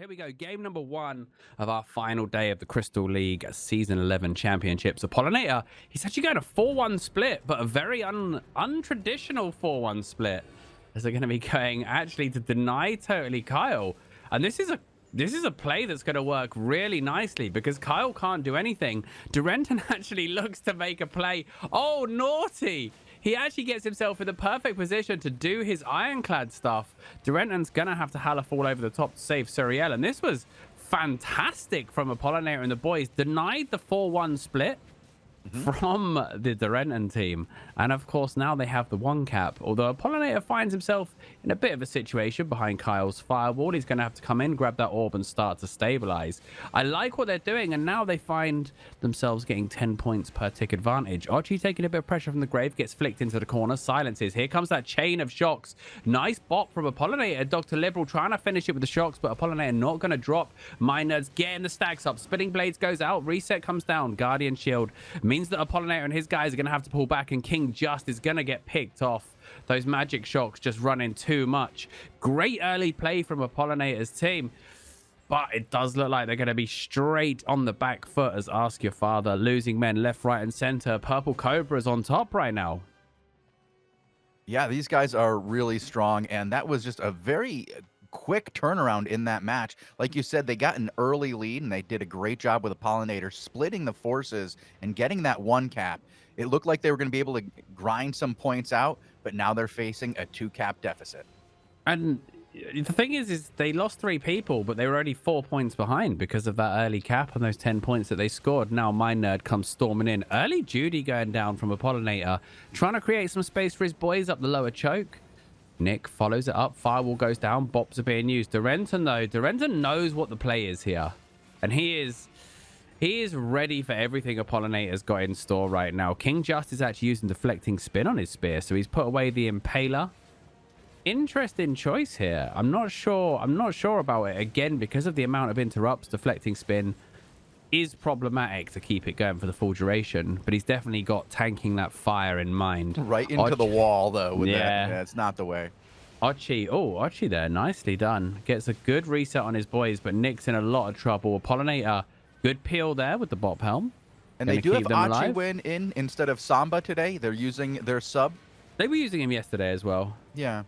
we go. Game number 1 of our final day of the Crystal League Season 11 Championships. Apollinator, he's actually going a 4-1 split, but a very untraditional 4-1 split. As they're going to be going actually to deny totally Kyle. And this is a play that's going to work really nicely because Kyle can't do anything. Durenton actually looks to make a play. Oh, naughty! He actually gets himself in the perfect position to do his ironclad stuff. Durenton's going to have to Halaf all over the top to save Suriel. And this was fantastic from Apollinator and the boys. Denied the 4-1 split from the Durenton team. And of course, now they have the 1 cap. Although Apollinator finds himself in a bit of a situation behind Kyle's firewall. He's going to have to come in, grab that orb, and start to stabilize. I like what they're doing, and now they find themselves getting 10 points per tick advantage. Archie taking a bit of pressure from the grave, gets flicked into the corner, silences. Here comes that chain of shocks. Nice bop from Apollinator. Dr. Liberal trying to finish it with the shocks, but Apollinator not going to drop. Nerds getting the stacks up. Spinning Blades goes out. Reset comes down. Guardian Shield means that Apollinator and his guys are going to have to pull back, and King Just is going to get picked off. Those magic shocks just running too much. Great early play from Apollinator's team, but it does look like they're going to be straight on the back foot as Ask Your Father, losing men left, right, and center. Purple Cobras on top right now. Yeah, these guys are really strong, and that was just a very quick turnaround in that match. Like you said, they got an early lead, and they did a great job with Apollinator splitting the forces and getting that 1 cap. It looked like they were going to be able to grind some points out, but now they're facing a 2 cap deficit. And the thing is they lost 3 people, but they were only 4 points behind because of that early cap and those 10 points that they scored. Now Nerd comes storming in. Early Judy going down from Apollinator, trying to create some space for his boys up the lower choke. Nick follows it up. Firewall goes down. Bops are being used. Durenton, though. Durenton knows what the play is here. And he is ready for everything Apollinator's got in store right now. King Just is actually using deflecting spin on his spear, so he's put away the Impaler. Interesting choice here. I'm not sure about it. Again, because of the amount of interrupts, deflecting spin is problematic to keep it going for the full duration, but he's definitely got tanking that fire in mind. Right into the wall, though, with yeah. that. Yeah, it's not the way. Archie there, nicely done. Gets a good reset on his boys, but Nick's in a lot of trouble. Apollinator, good peel there with the bop helm. And they do have Archie win in instead of Samba today. They're using their sub. They were using him yesterday as well. Yeah.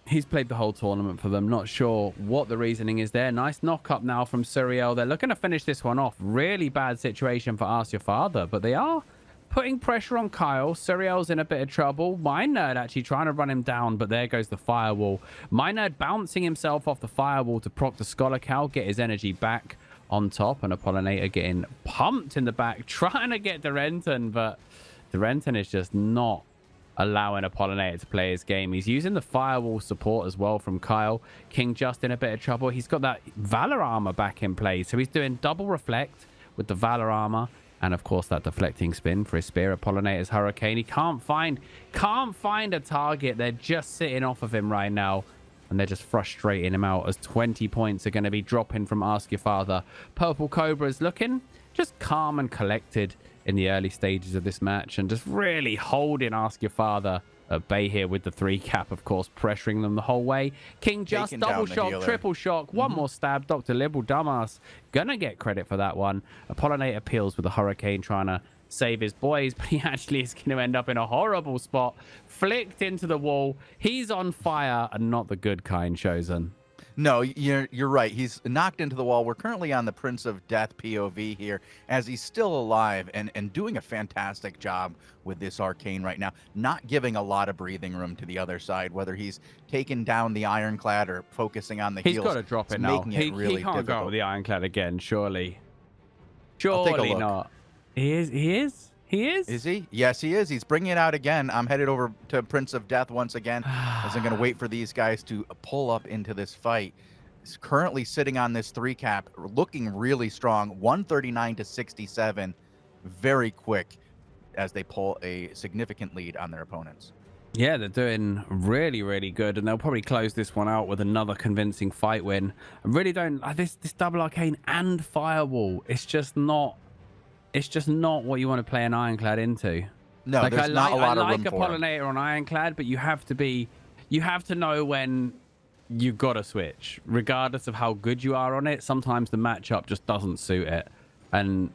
He's played the whole tournament for them. Not sure what the reasoning is there. Nice knock up now from Suriel. They're looking to finish this one off. Really bad situation for Ask Your Father, but they are putting pressure on Kyle. Suriel's in a bit of trouble. Nerd actually trying to run him down, but there goes the firewall. Nerd bouncing himself off the firewall to proc the Scholar Cow, get his energy back on top, and Apollinator getting pumped in the back, trying to get Durenton, but Durenton is just not allowing Apollinator to play his game. He's using the firewall support as well from Kyle. King Just in a bit of trouble. He's got that Valor armor back in play, so he's doing double reflect with the Valor armor, and of course that deflecting spin for his spear. Apollinator's Hurricane. He can't find a target. They're just sitting off of him right now, and they're just frustrating him out as 20 points are going to be dropping from Ask Your Father. Purple Cobra's looking just calm and collected in the early stages of this match, and just really holding Ask Your Father at bay here with the 3 cap, of course, pressuring them the whole way. King Just, double shock, triple shock, one more stab. Dr. Liberal, dumbass, gonna get credit for that one. Apollinator peels with the Hurricane, trying to save his boys, but he actually is going to end up in a horrible spot, flicked into the wall. He's on fire, and not the good kind, Chosen. No, you're right. He's knocked into the wall. We're currently on the Prince of Death POV here, as he's still alive and doing a fantastic job with this arcane right now, not giving a lot of breathing room to the other side, whether he's taking down the Ironclad or focusing on the heels. He's got to drop it now. He can't difficult. go with the Ironclad again, surely. Surely not. He is? Is he? Yes, he is. He's bringing it out again. I'm headed over to Prince of Death once again, as I'm going to wait for these guys to pull up into this fight. He's currently sitting on this 3 cap, looking really strong, 139 to 67, very quick as they pull a significant lead on their opponents. Yeah, they're doing really, really good, and they'll probably close this one out with another convincing fight win. I really don't... This double arcane and firewall, it's just not what you want to play an Ironclad into. No, like, there's not a lot of room for it. I like Apollinator on Ironclad, but you have to know when you gotta switch, regardless of how good you are on it. Sometimes the matchup just doesn't suit it, and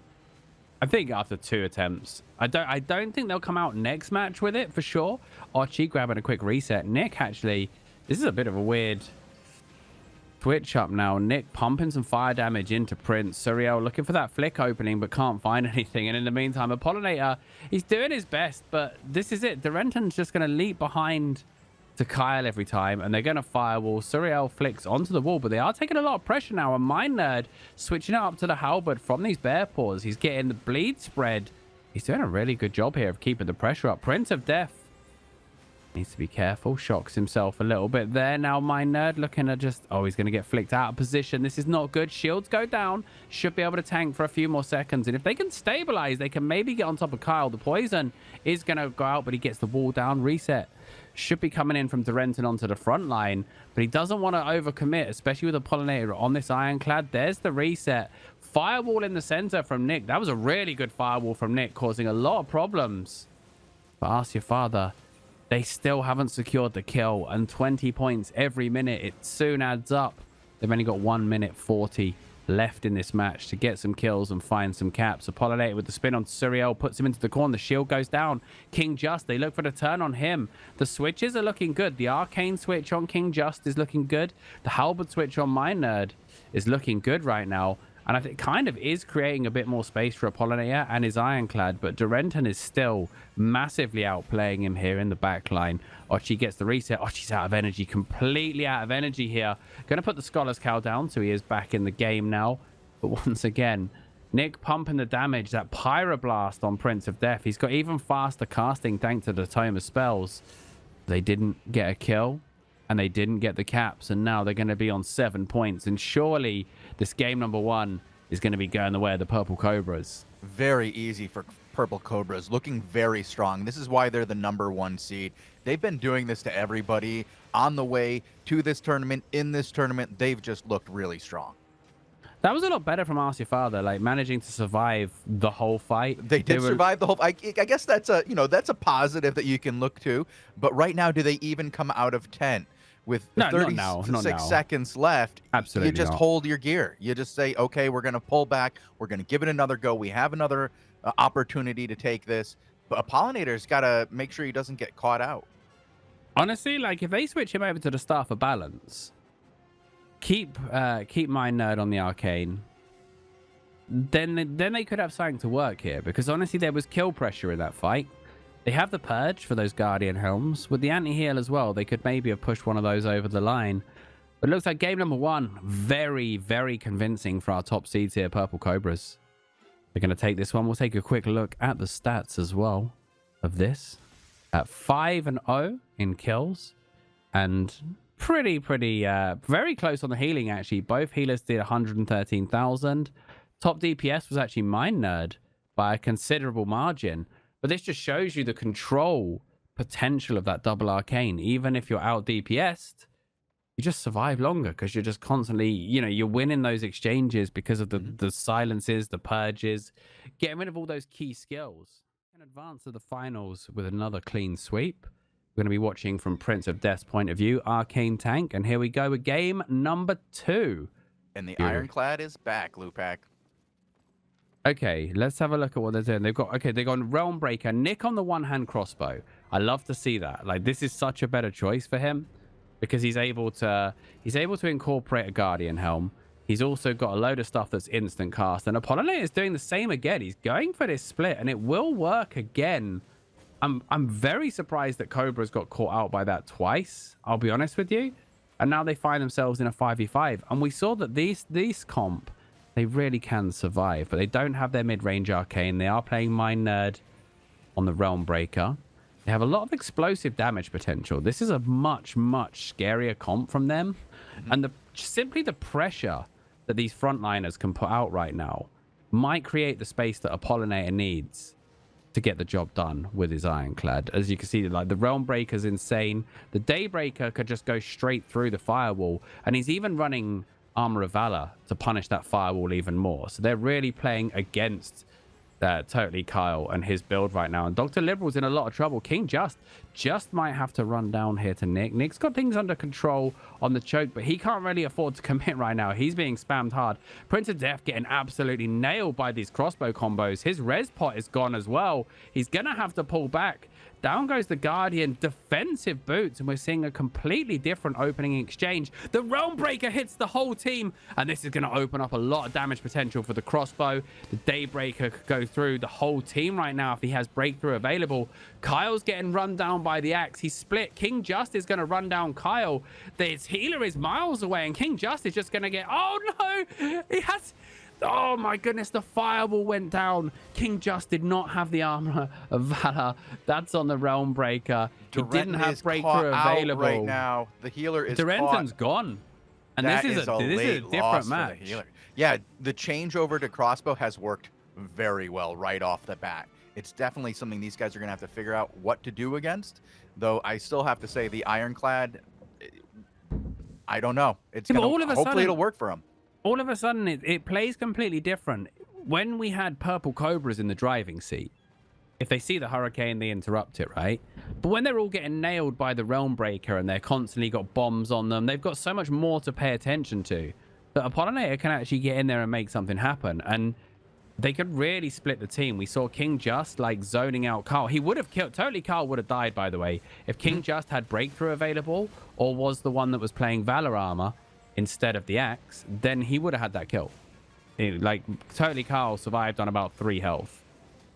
I think after 2 attempts, I don't think they'll come out next match with it for sure. Archie grabbing a quick reset. Nick actually, this is a bit of a weird switch up now. Nick pumping some fire damage into Prince. Suriel looking for that flick opening, but can't find anything. And in the meantime, Apollinator, he's doing his best, but this is it. Durenton's just going to leap behind to Kyle every time, and they're going to firewall. Suriel flicks onto the wall, but they are taking a lot of pressure now. And Mind Nerd switching it up to the halberd from these bear paws. He's getting the bleed spread. He's doing a really good job here of keeping the pressure up. Prince of Death needs to be careful. Shocks himself a little bit there. Now Mind Nerd looking to just... Oh, he's going to get flicked out of position. This is not good. Shields go down. Should be able to tank for a few more seconds. And if they can stabilize, they can maybe get on top of Kyle. The poison is going to go out, but he gets the wall down. Reset should be coming in from Durenton onto the front line, but he doesn't want to overcommit, especially with Apollinator on this Ironclad. There's the reset. Firewall in the center from Nick. That was a really good firewall from Nick, causing a lot of problems. But ask your father. They still haven't secured the kill, and 20 points every minute. It soon adds up. They've only got 1 minute 40 left in this match to get some kills and find some caps. Apollinator with the spin on Suriel puts him into the corner. The shield goes down. King Just, they look for the turn on him. The switches are looking good. The arcane switch on King Just is looking good. The halberd switch on Mind Nerd is looking good right now. And I think it kind of is creating a bit more space for Apollinator and his Ironclad, but Durenton is still massively outplaying him here in the back line. Ochi gets the reset. Ochi's out of energy, completely out of energy here. Going to put the Scholar's Cow down, so he is back in the game now. But once again, Nick pumping the damage. That Pyroblast on Prince of Death. He's got even faster casting thanks to the Tome of Spells. They didn't get a kill, and they didn't get the caps, and now they're going to be on 7 points. And surely this game number 1 is going to be going the way of the Purple Cobras. Very easy for Purple Cobras, looking very strong. This is why they're the #1 seed. They've been doing this to everybody on the way to this tournament. In this tournament, they've just looked really strong. That was a lot better from Ask Your Father, like managing to survive the whole fight. They did survive the whole. I guess that's a that's a positive that you can look to. But right now, do they even come out of 10? With 36 seconds left, absolutely you just hold your gear. You just say, okay, we're going to pull back. We're going to give it another go. We have another opportunity to take this. But Apollinator's got to make sure he doesn't get caught out. Honestly, like if they switch him over to the Star for balance, keep Mind Nerd on the arcane, then they could have something to work here. Because honestly, there was kill pressure in that fight. They have the Purge for those Guardian Helms. With the anti-heal as well, they could maybe have pushed one of those over the line. But it looks like game number 1, very, very convincing for our top seeds here, Purple Cobras. They're going to take this one. We'll take a quick look at the stats as well of this. At 5-0 in kills. And pretty, very close on the healing, actually. Both healers did 113,000. Top DPS was actually Mind Nerd by a considerable margin. But this just shows you the control potential of that double arcane. Even if you're out DPS'd, you just survive longer because you're just constantly, you're winning those exchanges because of the silences, the purges, getting rid of all those key skills. And advance to the finals with another clean sweep. We're going to be watching from Prince of Death's point of view, Arcane Tank. And here we go with game number 2. And the Ironclad is back, Lupac. Okay, let's have a look at what they're doing. They've got Realm Breaker, Nick on the one-hand crossbow. I love to see that. Like, this is such a better choice for him because he's able to incorporate a Guardian Helm. He's also got a load of stuff that's instant cast, and Apollinator is doing the same again. He's going for this split, and it will work again. I'm very surprised that Cobra's got caught out by that twice. I'll be honest with you. And now they find themselves in a 5v5, and we saw that these comp, they really can survive, but they don't have their mid-range arcane. They are playing Mind Nerd on the Realm Breaker. They have a lot of explosive damage potential. This is a much, much scarier comp from them. And simply the pressure that these frontliners can put out right now might create the space that Apollinator needs to get the job done with his Ironclad. As you can see, like the Realm Breaker's insane. The Daybreaker could just go straight through the firewall, and he's even running Armor of Valor to punish that firewall even more. So they're really playing against totally Kyle and his build right now. And Dr. Liberal's in a lot of trouble. King just might have to run down here to Nick. Nick's got things under control on the choke, but he can't really afford to commit right now. He's being spammed hard. Prince of Death getting absolutely nailed by these crossbow combos. His res pot is gone as well. He's going to have to pull back. Down goes the Guardian, defensive boots, and we're seeing a completely different opening exchange. The Realm Breaker hits the whole team, and this is going to open up a lot of damage potential for the crossbow. The Daybreaker could go through the whole team right now if he has breakthrough available. Kyle's getting run down by the axe. He's split. King Just is going to run down Kyle. His healer is miles away, and King Just is just going to get... Oh, no! He has... Oh my goodness, the fireball went down. King Just did not have the armor of Valor. That's on the Realm Breaker. He didn't have breakthrough available right now. The healer is Durenton's gone. And this is a different match. Yeah, the changeover to crossbow has worked very well right off the bat. It's definitely something these guys are going to have to figure out what to do against. Though I still have to say the Ironclad, I don't know. It's hopefully it'll work for him. All of a sudden, it plays completely different. When we had purple Cobras in the driving seat, if they see the Hurricane, they interrupt it, right? But when they're all getting nailed by the Realm Breaker and they're constantly got bombs on them, they've got so much more to pay attention to that Apollinator can actually get in there and make something happen. And they could really split the team. We saw King Just like zoning out Carl. He would have killed... Totally Carl would have died, by the way, if King Just had breakthrough available or was the one that was playing Valor armor instead of the axe, then he would have had that kill. Like, totally Carl survived on about 3 health.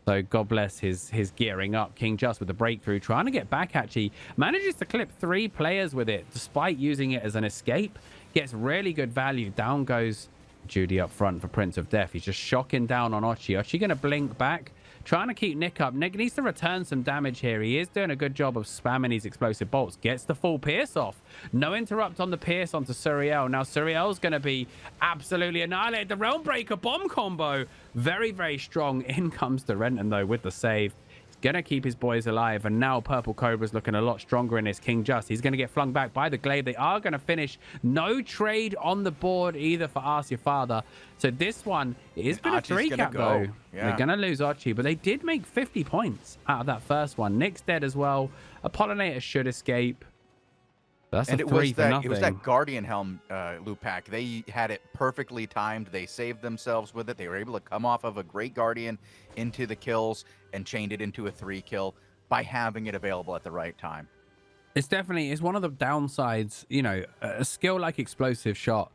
So God bless his gearing up. King Just with the breakthrough, trying to get back actually. Manages to clip 3 players with it, despite using it as an escape. Gets really good value. Down goes Judy up front for Prince of Death. He's just shocking down on Ochi. Ochi going to blink back. Trying to keep Nick up. Nick needs to return some damage here. He is doing a good job of spamming these explosive bolts. Gets the full pierce off. No interrupt on the pierce onto Suriel. Now Suriel's going to be absolutely annihilated. The Realm Breaker bomb combo. Very, very strong. In comes Durenton, though, with the save. Gonna keep his boys alive, and now Purple Cobra's looking a lot stronger in his King Just. He's gonna get flung back by the glaive. They are gonna finish. No trade on the board either for Ask Your Father. So this one is been a 3-cap though. Yeah. They're gonna lose Ochi, but they did make 50 points out of that first one. Nick's dead as well. Apollinator should escape. That's and a 3-0. It was that Guardian Helm, Lupac. They had it perfectly timed. They saved themselves with it. They were able to come off of a great Guardian into the kills and chained it into a 3-kill by having it available at the right time. It's one of the downsides. You know, a skill like Explosive Shot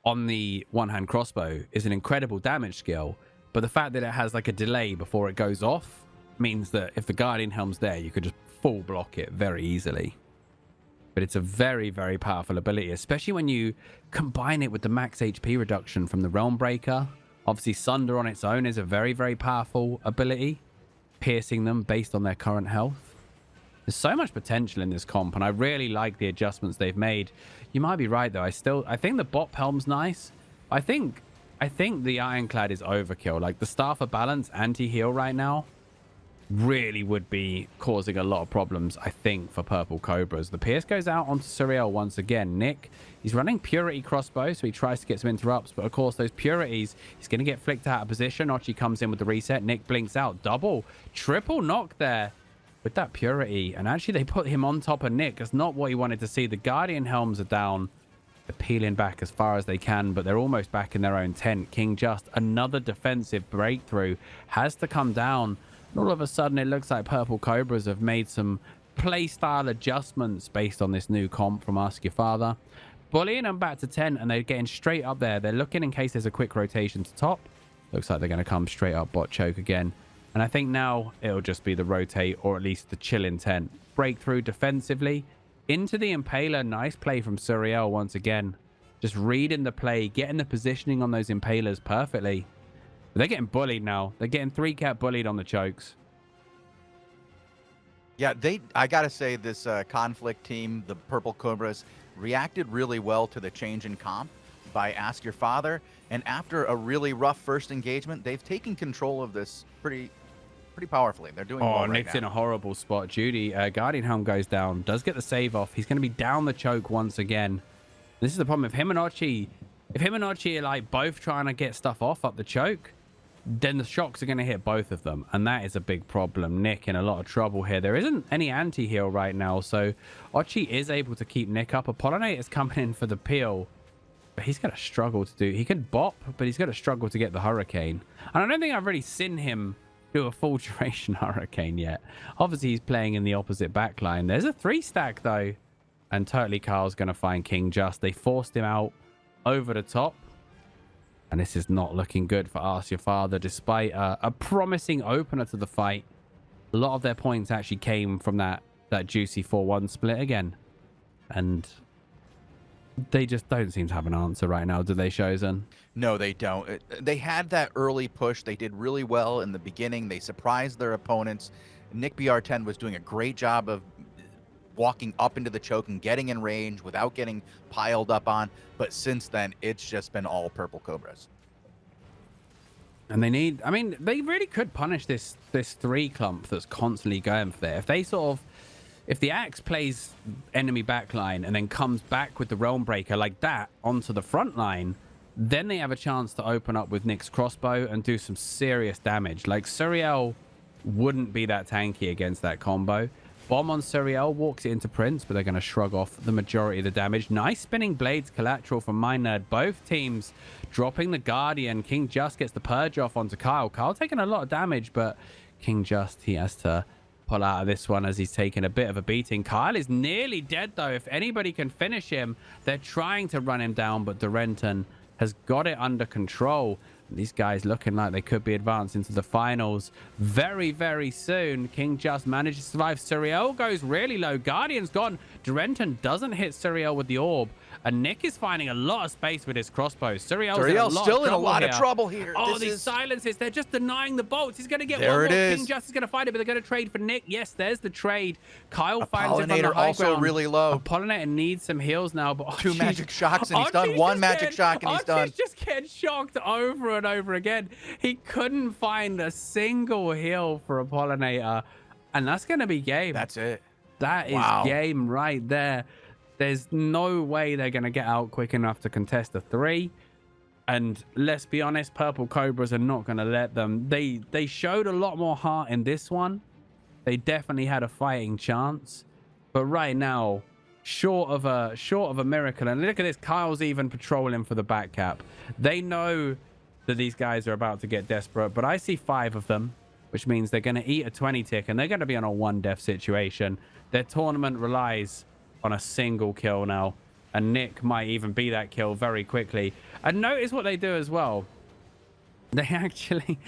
on the one-hand crossbow is an incredible damage skill, but the fact that it has like a delay before it goes off means that if the Guardian Helm's there, you could just full block it very easily. But it's a very, very powerful ability, especially when you combine it with the max HP reduction from the Realm Breaker. Obviously, Sunder on its own is a very, very powerful ability, piercing them based on their current health. There's so much potential in this comp, and I really like the adjustments they've made. You might be right, though. I think the bot helm's nice. I think the Ironclad is overkill. Like, the Staff of Balance anti-heal right now really would be causing a lot of problems, I think, for Purple Cobras. The pierce goes out onto Suriel once again. Nick, he's running Purity crossbow, so he tries to get some interrupts, but of course those Purities, he's going to get flicked out of position. Ochi comes in with the reset. Nick blinks out. Triple knock there with that Purity, and actually they put him on top of Nick. That's not what he wanted to see. The Guardian Helms are down. They're peeling back as far as they can, but they're almost back in their own tent. King Just, another defensive breakthrough, has to come down. All of a sudden, it looks like Purple Cobras have made some playstyle adjustments based on this new comp from Ask Your Father. Bullying them back to 10, and they're getting straight up there. They're looking in case there's a quick rotation to top. Looks like they're going to come straight up bot choke again. And I think now it'll just be the rotate, or at least the chill intent. Breakthrough defensively into the Impaler. Nice play from Suriel once again. Just reading the play, getting the positioning on those Impalers perfectly. They're getting bullied now. They're getting 3-cap bullied on the chokes. Yeah, I gotta say, this conflict team, the Purple Cobras, reacted really well to the change in comp by Ask Your Father. And after a really rough first engagement, they've taken control of this pretty powerfully. They're doing well right Nick's now. in a horrible spot. Judy, Guardian Helm goes down. Does get the save off. He's going to be down the choke once again. This is the problem. If him and Ochi are like both trying to get stuff off up the choke, then the shocks are going to hit both of them, and that is a big problem. Nick in a lot of trouble here. There isn't any anti-heal right now, so Ochi is able to keep Nick up. Apollinator's coming in for the peel, but he's going to struggle to do... He can bop, but he's going to struggle to get the Hurricane. And I don't think I've really seen him do a full duration Hurricane yet. Obviously, he's playing in the opposite backline. There's a 3-stack, though, and Totally Carl's going to find King Just. They forced him out over the top. And this is not looking good for Ask Your Father, despite a promising opener to the fight. A lot of their points actually came from that juicy 4-1 split again. And they just don't seem to have an answer right now, do they, Shozen? No, they don't. They had that early push. They did really well in the beginning. They surprised their opponents. Nick BR10 was doing a great job of walking up into the choke and getting in range without getting piled up on. But since then, it's just been all purple Cobras. And they need... I mean, they really could punish this 3 clump that's constantly going for there. If they sort of... If the Axe plays enemy backline and then comes back with the Realm Breaker like that onto the front line, then they have a chance to open up with Nick's crossbow and do some serious damage. Like, Suriel wouldn't be that tanky against that combo. Bomb on Suriel walks it into Prince, but they're going to shrug off the majority of the damage. Nice spinning blades collateral from MyNerd. Both teams dropping the Guardian. King Just gets the purge off onto Kyle. Kyle taking a lot of damage, but King Just, he has to pull out of this one as he's taking a bit of a beating. Kyle is nearly dead, though. If anybody can finish him, they're trying to run him down, but Durenton has got it under control. These guys looking like they could be advanced into the finals very, very soon. King Just managed to survive. Suriel goes really low. Guardian's gone. Durenton doesn't hit Suriel with the orb. And Nick is finding a lot of space with his crossbows. Suriel's still in a lot of trouble here. Oh, these silences. They're just denying the bolts. He's going to get one there more. It is. King Just is going to find it, but they're going to trade for Nick. Yes, there's the trade. Kyle finds it on the Pollinator high also ground. really low. Pollinator needs some heals now. But Two magic shocks and he's done. One magic shock and he's done. He's just getting shocked over and over again. He couldn't find a single heal for a Pollinator. And that's going to be game. That's it. That is game right there. There's no way they're going to get out quick enough to contest a 3. And let's be honest, Purple Cobras are not going to let them. They showed a lot more heart in this one. They definitely had a fighting chance. But right now, short of a miracle. And look at this, Kyle's even patrolling for the back cap. They know that these guys are about to get desperate, but I see 5 of them, which means they're going to eat a 20 tick and they're going to be on a 1-death situation. Their tournament relies on a single kill now, and Nick might even be that kill very quickly. And notice what they do as well. They actually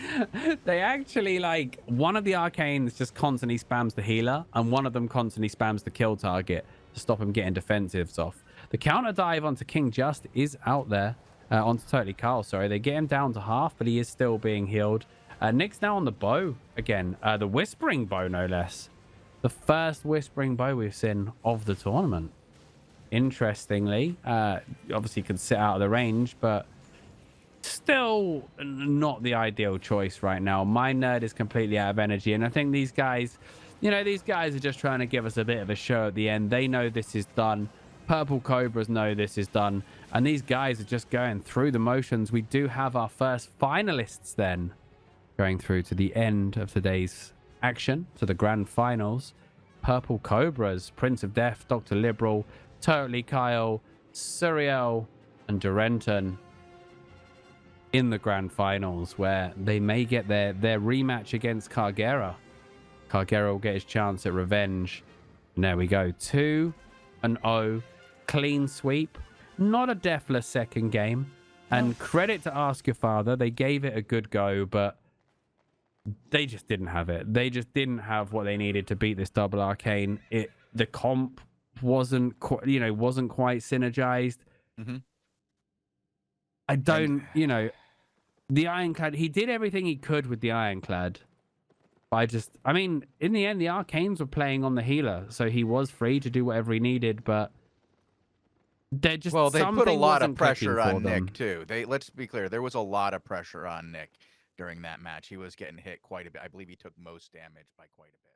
like, one of the arcanes just constantly spams the healer, and one of them constantly spams the kill target to stop him getting defensives off. The counter dive onto King Just is out there, onto Totally Carl, sorry. They get him down to half, but he is still being healed. Nick's now on the bow again, the Whispering Bow, no less. The first Whispering Bow we've seen of the tournament. Interestingly, obviously can sit out of the range, but still not the ideal choice right now. MyNerd is completely out of energy, and I think these guys, you know, these guys are just trying to give us a bit of a show at the end. They know this is done. Purple Cobras know this is done, and these guys are just going through the motions. We do have our first finalists then going through to the end of today's action, to the grand finals. Purple Cobras, Prince of Death, Dr. Liberal, Totally Kyle, Suriel, and Durenton in the grand finals, where they may get their rematch against Cargera. Cargera will get his chance at revenge. And there we go, 2-0, clean sweep. Not a deathless second game. And credit to Ask Your Father, they gave it a good go, but they just didn't have it. They just didn't have what they needed to beat this double arcane. The comp wasn't quite synergized. I don't, the Ironclad, he did everything he could with the Ironclad. I mean, in the end, the Arcanes were playing on the healer, so he was free to do whatever he needed, but they put a lot of pressure on Nick, too. Let's be clear, there was a lot of pressure on Nick during that match. He was getting hit quite a bit. I believe he took most damage by quite a bit.